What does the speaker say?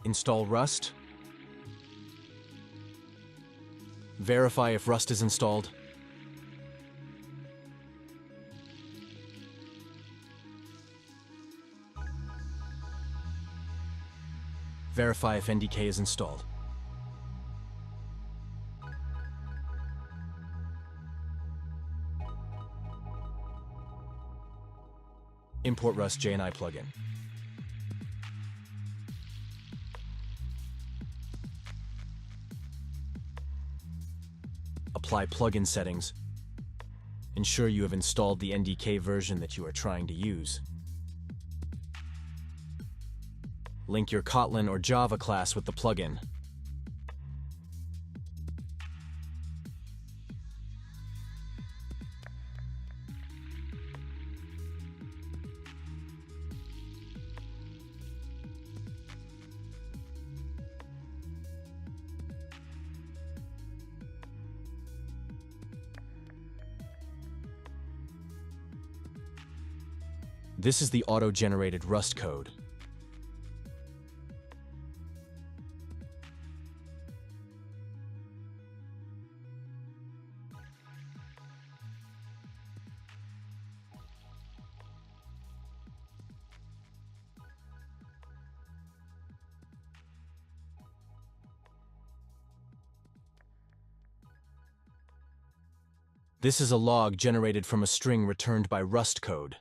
Install Rust. Verify if Rust is installed. Verify if NDK is installed. Import Rust JNI plugin. Apply plugin settings. Ensure you have installed the NDK version that you are trying to use. Link your Kotlin or Java class with the plugin. This is the auto-generated Rust code. This is a log generated from a string returned by Rust code.